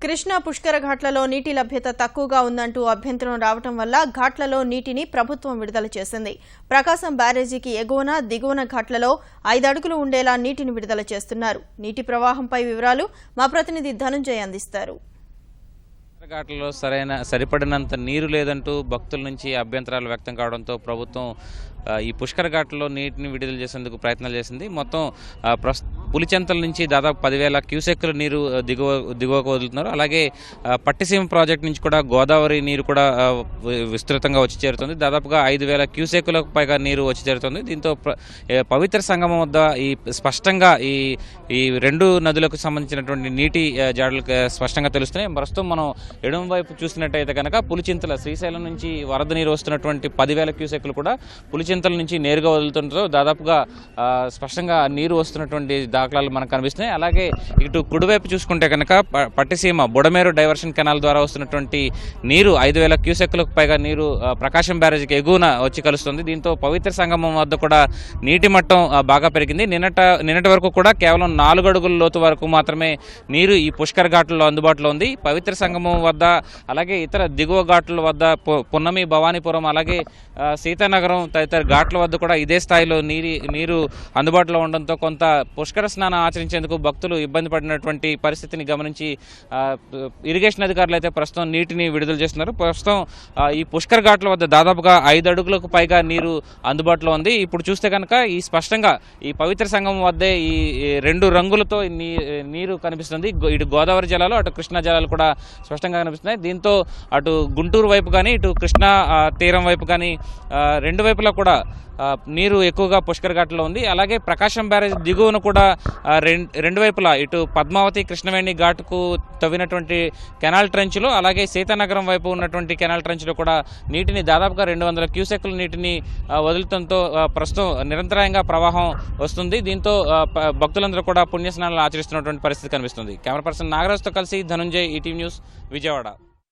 కృష్ణా పుష్కర ఘాట్లలో నీటి లభ్యత తక్కువగా ఉందంటూ అభ్యంతరం రావడం వల్ల ఘాట్లలో నీటిని ప్రభుత్వం విడుదల చేసింది. ప్రకాశం బ్యారేజీకి ఎగువన దిగువన ఘాట్లలో 5 అడుగులు ఉండేలా నీటిని విడుదల చేస్తున్నారు. నీటి ప్రవాహంపై వివరాలు మా ప్రతినిధి ధనుంజయ్ అందిస్తారు. ఘాట్లలో సరిపడినంత నీరు లేదంటూ భక్తుల నుంచి అభ్యంతరాలు వ్యక్తం కావడంతో ప్రభుత్వం ఈ పుష్కర ఘాట్లలో నీటిని విడుదల చేసేందుకు ప్రయత్నాలు చేసింది. మొత్తం పులిచెంతల నుంచి దాదాపు 10,000 క్యూసెక్కుల నీరు దిగువకు వదులుతున్నారు. అలాగే పట్టిసీమ ప్రాజెక్టు నుంచి కూడా గోదావరి నీరు కూడా విస్తృతంగా వచ్చి చేరుతుంది. దాదాపుగా 5,000 క్యూసెక్కులకు పైగా నీరు వచ్చి చేరుతుంది. దీంతో పవిత్ర సంగమం వద్ద స్పష్టంగా ఈ రెండు నదులకు సంబంధించినటువంటి నీటి జాడలు స్పష్టంగా తెలుస్తున్నాయి. ప్రస్తుతం మనం ఎడమ వైపు చూసినట్టయితే కనుక పులిచింతల శ్రీశైలం నుంచి వరద నీరు వస్తున్నటువంటి 10,000 క్యూసెక్కులు కూడా పులిచింతల నుంచి నేరుగా వదులుతుండటంతో దాదాపుగా స్పష్టంగా నీరు వస్తున్నటువంటి దాఖలాలు మనకు కనిపిస్తున్నాయి. అలాగే ఇటు కుడివైపు చూసుకుంటే కనుక పట్టిసీమ బుడమేరు డైవర్షన్ కెనాల్ ద్వారా వస్తున్నటువంటి నీరు 5,000 క్యూసెక్కులకు పైగా నీరు ప్రకాశం బ్యారేజీకి ఎగువన వచ్చి కలుస్తుంది. దీంతో పవిత్ర సంగమం వద్ద కూడా నీటి మట్టం బాగా పెరిగింది. నిన్నటి వరకు కూడా కేవలం 4 అడుగుల లోతు వరకు మాత్రమే నీరు ఈ పుష్కర్ ఘాట్లలో అందుబాటులో ఉంది. పవిత్ర సంగమం వద్ద అలాగే ఇతర దిగువ ఘాట్ల వద్ద పున్నమి, భవానీపురం, అలాగే సీతానగరం తదితర ఘాట్ల వద్ద కూడా ఇదే స్థాయిలో నీరు అందుబాటులో ఉండడంతో కొంత పుష్కర స్నానం ఆచరించేందుకు భక్తులు ఇబ్బంది పడినటువంటి పరిస్థితిని గమనించి ఇరిగేషన్ అధికారులు అయితే ప్రస్తుతం నీటిని విడుదల చేస్తున్నారు. ప్రస్తుతం ఈ పుష్కర్ ఘాట్ల వద్ద దాదాపుగా 5 అడుగులకు పైగా నీరు అందుబాటులో ఉంది. ఇప్పుడు చూస్తే కనుక ఈ స్పష్టంగా ఈ పవిత్ర సంగమం వద్దే ఈ 2 రంగులతో నీరు కనిపిస్తుంది. ఇటు గోదావరి జలాలు, అటు కృష్ణా జలాలు కూడా స్పష్టంగా కనిపిస్తున్నాయి. దీంతో అటు గుంటూరు వైపు కానీ, ఇటు కృష్ణా తీరం వైపు కానీ 2 వైపులా కూడా నీరు ఎక్కువగా పుష్కర్ ఘాట్లో ఉంది. అలాగే ప్రకాశం బ్యారేజ్ దిగువన కూడా రెండు వైపులా ఇటు పద్మావతి, కృష్ణవేణి ఘాటుకు తవ్వినటువంటి కెనాల్ ట్రెంచ్లో, అలాగే సీతానగరం వైపు ఉన్నటువంటి కెనాల్ ట్రెంచ్లో కూడా నీటిని దాదాపుగా 200 క్యూసెక్కుల నీటిని వదులుతంతో ప్రస్తుతం నిరంతరాయంగా ప్రవాహం వస్తుంది. దీంతో భక్తులందరూ కూడా పుణ్యస్నానాలు ఆచరిస్తున్నటువంటి పరిస్థితి కనిపిస్తుంది. కెమెరా పర్సన్ నాగరాజ్తో కలిసి ధనుంజయ్, ఈటీవీ న్యూస్, విజయవాడ.